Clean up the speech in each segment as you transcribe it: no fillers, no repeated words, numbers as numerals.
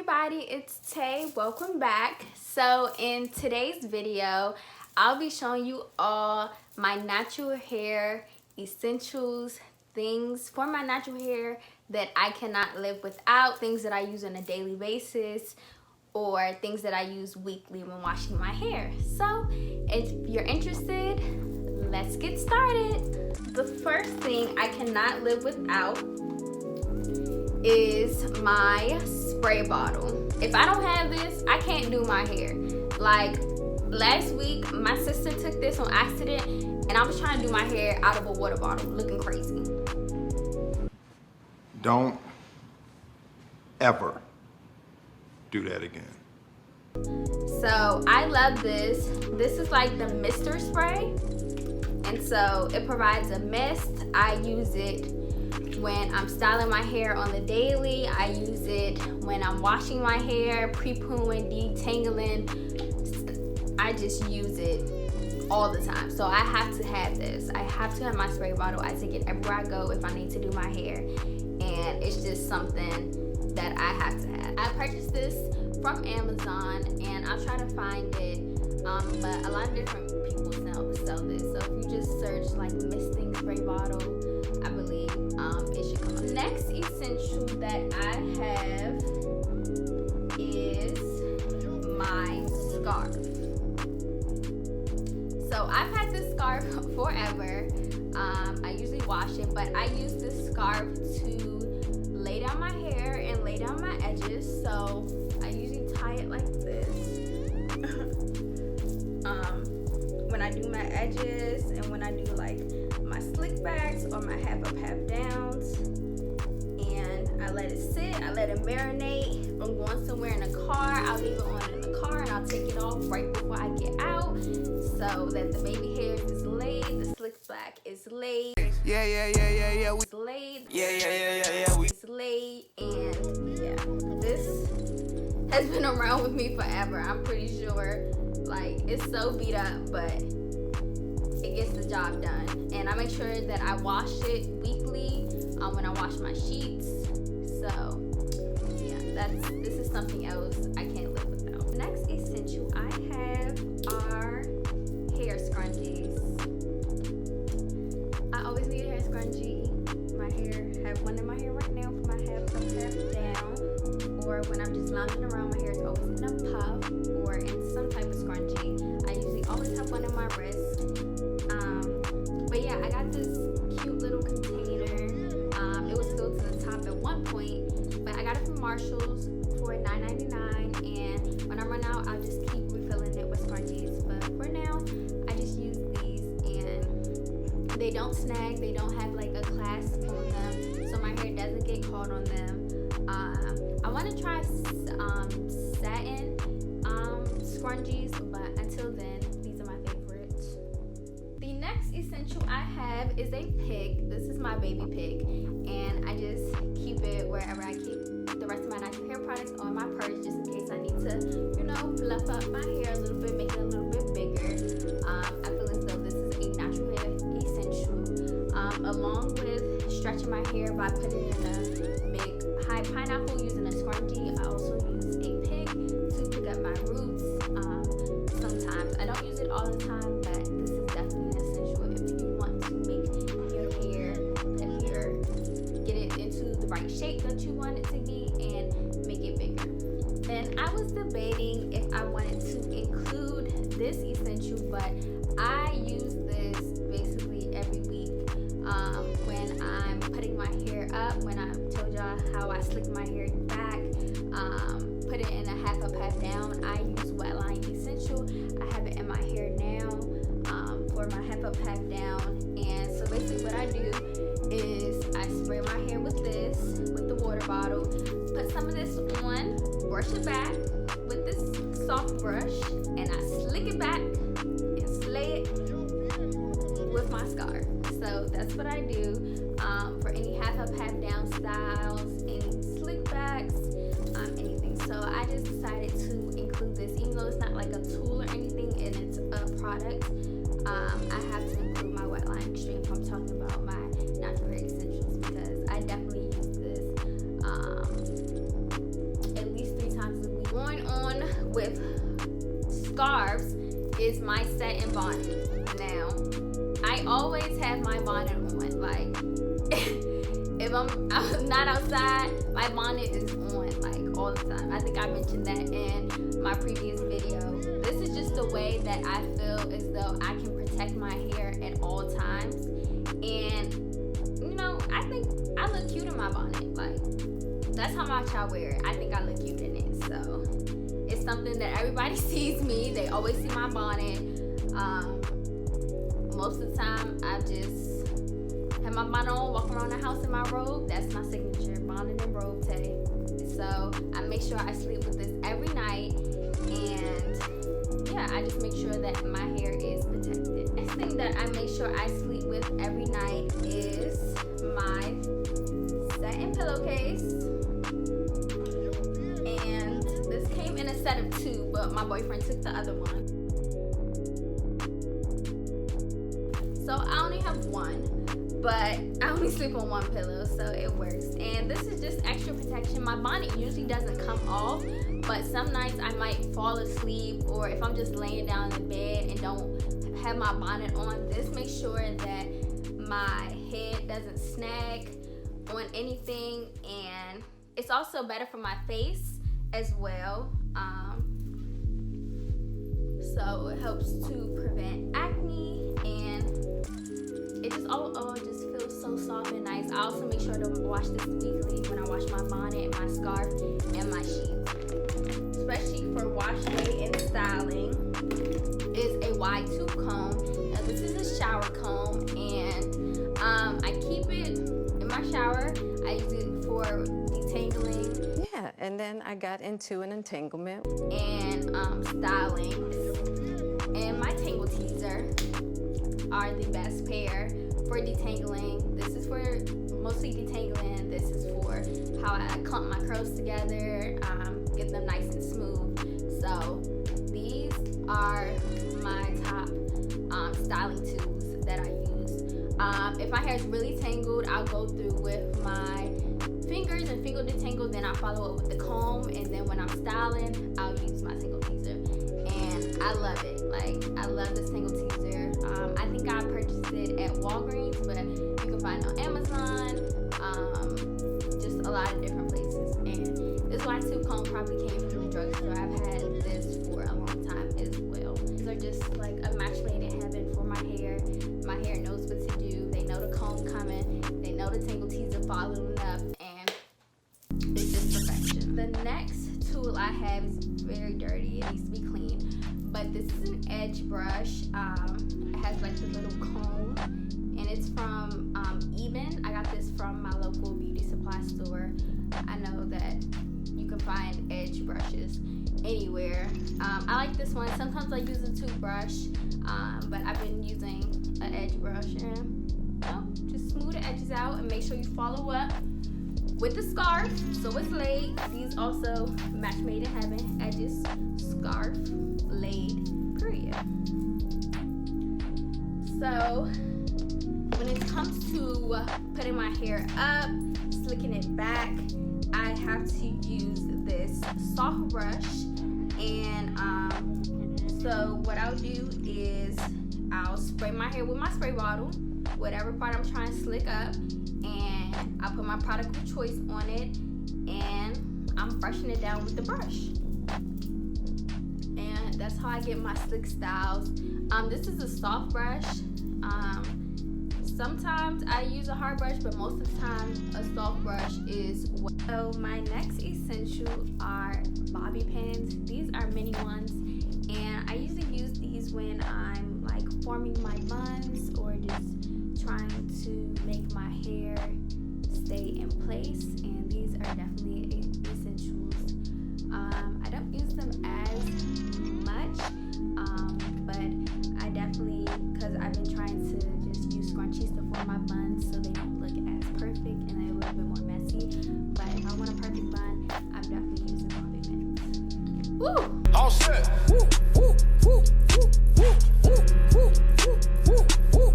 everybody, it's Tay. Welcome back. So in today's video, I'll be showing you all my natural hair essentials, things for my natural hair that I cannot live without, things that I use on a daily basis, or things that I use weekly when washing my hair. So if you're interested, let's get started. The first thing I cannot live without is my spray bottle. If I don't have this, I can't do my hair. Like last week, my sister took this on accident and I was trying to do my hair out of a water bottle, looking crazy. Don't ever do that again. So I love this. This is like the mister spray. And so it provides a mist. I use it when I'm styling my hair on the daily. I use it when I'm washing my hair, pre-pooing, detangling. I just use it all the time. So I have to have this. I have to have my spray bottle. I take it everywhere I go if I need to do my hair. And it's just something that I have to have. I purchased this from Amazon and I'll try to find it. But a lot of different people sell this. So if you just search like misting spray bottle, I believe it should come up. Next essential that I have is my scarf. So I've had this scarf forever. I usually wash it, but I use this scarf to lay down my hair and lay down my edges. So I usually tie it like this. When I do my edges and when I do like my slick backs or my half up, half downs, and I let it sit, I let it marinate. If I'm going somewhere in a car, I'll leave it on in the car and I'll take it off right before I get out so that the baby hair is laid, the slick back is laid. Yeah. It's laid. Yeah. It's laid, and yeah, this has been around with me forever. I'm pretty sure. Like, it's so beat up, but it gets the job done. And I make sure that I wash it weekly when I wash my sheets. So yeah, this is something else I can't live without. Next essential I have are hair scrunchies. I always need a hair scrunchie. I have one in my hair right now for my half up, half down. Or when I'm just lounging around, my hair is always in a puff or in some type of scrunchie. I usually always have one in my wrist. But yeah, I got this cute little container. It was filled to the top at one point, but I got it from Marshall's for $9.99. And when I run out, I'll just keep refilling it with scrunchies. But for now, I just use these, and they don't snag. They don't have like a clasp on them, so my hair doesn't get caught on them. I want to try satin scrunchies, but until then, these are my favorites. The next essential I have is a pick. This is my baby pick, and I just keep it wherever I keep the rest of my natural hair products on my purse, just in case I need to, fluff up my hair a little bit, make it a little bit bigger. I feel as though this is a natural hair essential, along with stretching my hair by putting it in a big high pineapple using a scrunchie. I also use a pick to pick up my roots. Sometimes I don't use it all the time, but this is definitely an essential if you want to make your hair, get it into the right shape that you want it to be and make it bigger. And I was debating if I wanted to include this essential, but I use this basically every week when I'm putting my hair up. When I told y'all how I slick my hair back, put it in a half up, half down, I use Wetline Essential. I have it in my hair now for my half up, half down. And so basically what I do is I spray my hair with this, with the water bottle, put some of this on, brush it back with this soft brush, and I slick it back and slay it with my scarf. So that's what I do for any half up, half down styles, any slick backs, anything. So I just decided to include this, even though it's not like a tool or anything and it's a product. I have to include my Wetline Extreme if I'm talking about my natural hair essentials, because I definitely use this at least 3 times scarves is my satin bonnet. Now, I always have my bonnet on. Like, if I'm not outside, my bonnet is on, like, all the time. I think I mentioned that in my previous video. This is just the way that I feel as though I can protect my hair at all times. And, you know, I think I look cute in my bonnet. Like, that's how much I wear it. I think I look cute in it. So, it's something that everybody sees me. They always see my bonnet. Most of the time, I just have my bonnet on, walk around the house in my robe. That's my signature, bonnet and robe tay. So I make sure I sleep with this every night, and yeah, I just make sure that my hair is protected. Next thing that I make sure I sleep with every night is my satin pillowcase, and this came in a set of 2, but my boyfriend took the other one. So I only have 1, but I only sleep on 1 pillow, so it works. And this is just extra protection. My bonnet usually doesn't come off, but some nights I might fall asleep, or if I'm just laying down in bed and don't have my bonnet on, this makes sure that my head doesn't snag on anything, and it's also better for my face as well. So it helps to prevent acne, and it just all just feels so soft and nice. I also make sure to wash this weekly when I wash my bonnet, my scarf, and my sheets. Especially for wash day and styling is a wide tooth comb. Now this is a shower comb, and I keep it in my shower. I use it for detangling. Yeah, and then I got into an entanglement. And styling. And my tangle teaser are the best pair for detangling. This is for mostly detangling. This is for how I clump my curls together, get them nice and smooth. So these are my top styling tools that I use. If my hair is really tangled, I'll go through with my fingers and finger detangle, then I'll follow it with the comb, and then when I'm styling, I'll use my tangle teaser. And I love it. Like, I love this tangle teaser. I think I purchased it at Walgreens, but you can find it on Amazon, just a lot of different places. And this wide tooth comb probably came from the drugstore. I've had this for a long time as well. These are just like a match made in heaven for my hair. My hair knows what to do. They know the comb coming. They know the tangle teaser following up, and it's just perfection. The next tool I have is very dirty. It needs to be clean. But this is an edge brush. It has like the little comb, and it's from Even. I got this from my local beauty supply store. I know that you can find edge brushes anywhere. I like this one. Sometimes I use a toothbrush, but I've been using an edge brush, and just smooth the edges out and make sure you follow up with the scarf so it's laid. These also match made in heaven. Edges, scarf, laid, period. So when it comes to putting my hair up, slicking it back, I have to use this soft brush. And so what I'll do is I'll spray my hair with my spray bottle, whatever part I'm trying to slick up, and I'll put my product of choice on it, and I'm brushing it down with the brush. And that's how I get my slick styles. This is a soft brush. Sometimes I use a hard brush, but most of the time a soft brush is what. So my next essential are bobby pins. These are mini ones, and I usually use these when I'm like forming my buns or just trying to make my hair stay in place, and these are definitely essentials. I don't use them as much, but I definitely, because I've been trying to just use scrunchies to form my buns so they don't look as perfect and they're a little bit more messy. But if I want a perfect bun, I'm definitely using bobby pins. Woo! All set. Woo, woo, woo, woo, woo, woo, woo, woo, woo, woo.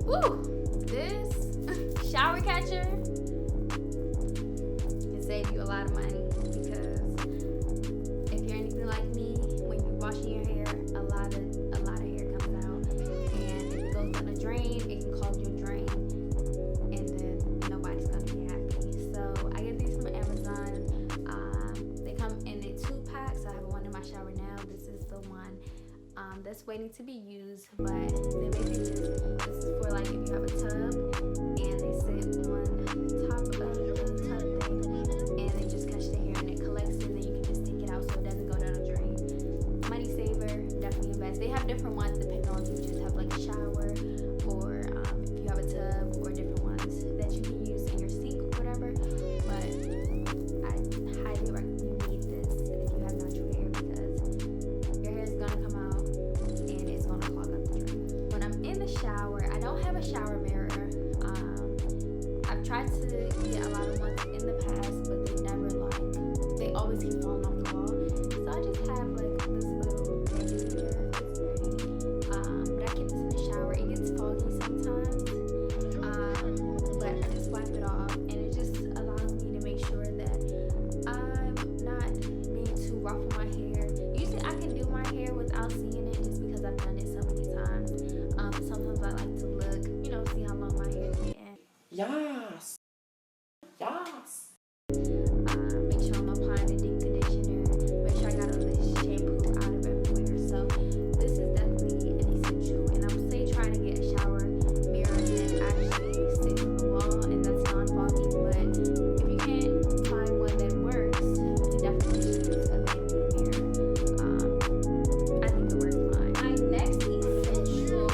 Woo! This shower catcher can save you a lot of money, because if you're anything like me, drain, it can cause you a drain, and then nobody's gonna be happy. So I get these from Amazon. They come in a 2-pack, so I have one in my shower now. This is the one that's waiting to be used, but they basically this is for like if you have a tub and they sit on top of the tub thing and they just catch the hair and it collects and then you can just take it out so it doesn't go down the drain. Money saver, definitely invest. They have different ones depending on if you just have like a shower or if you have a tub, or different ones that you can use in your sink or whatever. But I highly recommend you need this if you have natural hair, because your hair is gonna come out and it's gonna clog up the drain. When I'm in the shower, I don't have a shower mirror. I've tried to get a lot of ones in the past, but they always keep falling off the wall. So I just have like this little baby mirror. It's pretty. But I keep this in the shower. It gets foggy sometimes. But I just wipe it off, and it just allows me to make sure that I'm not being too rough on my hair. Usually I can do my hair without seeing it just because I've done it so many times. Sometimes I like to look, see how long my hair is getting. Yes. Yes. Make sure I'm applying the deep conditioner. Make sure I got all this shampoo out of everywhere. So this is definitely an essential. And I would say try to get a shower mirror that actually sticks on the wall and that's non-foggy. But if you can't find one that works, you can definitely just use a vanity mirror. I think it works fine. My next essential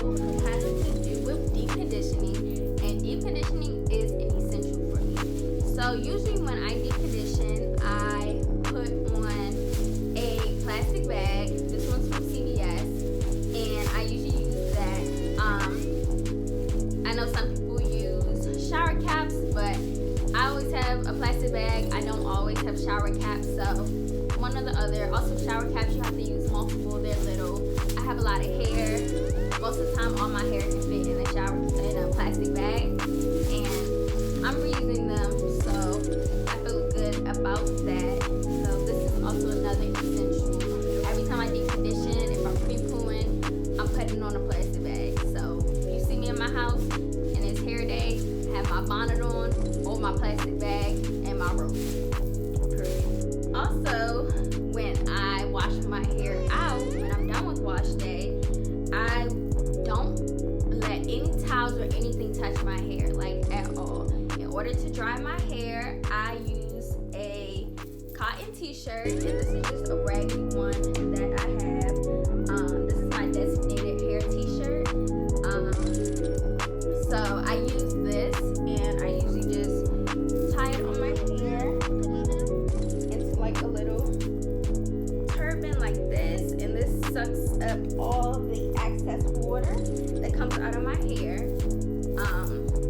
has to do with deep conditioning, and deep conditioning is an essential for me. So usually when I deep condition, I put on a plastic bag. This one's from CVS, and I usually use that. I know some people use shower caps, but I always have a plastic bag. I don't always have shower caps, so one or the other. Also, shower caps you have to use multiple. They're little. I have a lot of hair. Most of the time, all my hair can fit in a plastic bag, and I'm reusing them, so I feel good about that. So this is also another essential. Every time I deep condition, if I'm pre-pooing, I'm putting on a plastic bag. So if you see me in my house and it's hair day, I have my bonnet on, or my plastic bag, and my rope. Period. Also, when I wash my hair out, when I'm done with wash day, I don't let any towels or anything touch my hair, like at all. In order to dry my hair, I use a cotton t-shirt, and this is just a raggedy one that I have. This is my designated hair t-shirt. So I use this, and I usually just tie it on my hair into like a little turban like this, and this sucks up all the excess water that comes out of my hair.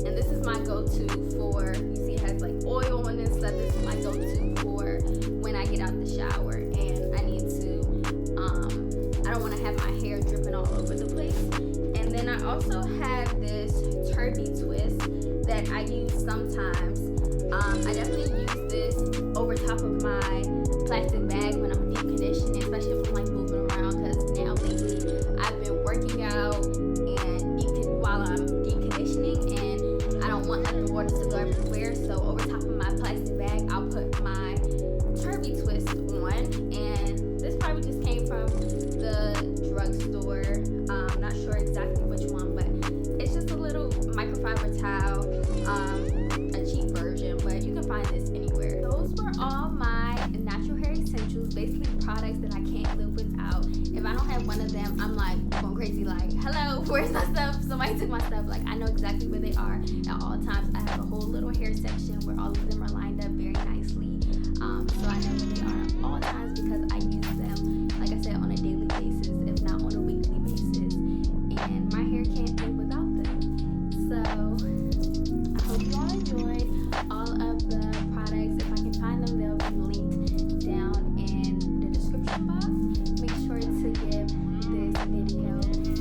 And this is my go-to for, you see it has like oil on this stuff. This is my go-to for when I get out the shower and I need to, I don't want to have my hair dripping all over the place. And then I also have this Turbie twist that I use sometimes. I definitely use this over top of my plastic bag when I'm deep conditioning, especially if I'm like moving around, because now lately I've been working out and while I'm deep conditioning, and I don't want like the water to go everywhere. So over top of my plastic bag, I'll put my Turbie twist on, and this probably just came from the drugstore. Not sure exactly which one, but it's just a little microfiber towel, a cheap version, but you can find this anywhere. Those were all my natural hair essentials, basically products that I can't live without. If I don't have one of them, I'm like going crazy, like, hello, where's my stuff? Somebody took my stuff. Like, I know exactly where they are at all times. I have a whole little hair section where all of them are lined up very nicely. So I know where they are at all times because I use them, like I said, on a daily basis, if not on a weekly basis. And my hair can't live without them. So I hope you all enjoyed all of the products. If I can find them, they'll be linked down in the description box. Make sure to give this video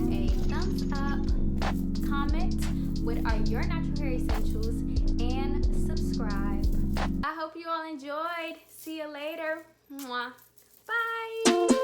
a thumbs up, comment what are your natural hair essentials, and subscribe. I hope you all enjoyed. See you later. Mwah. Bye.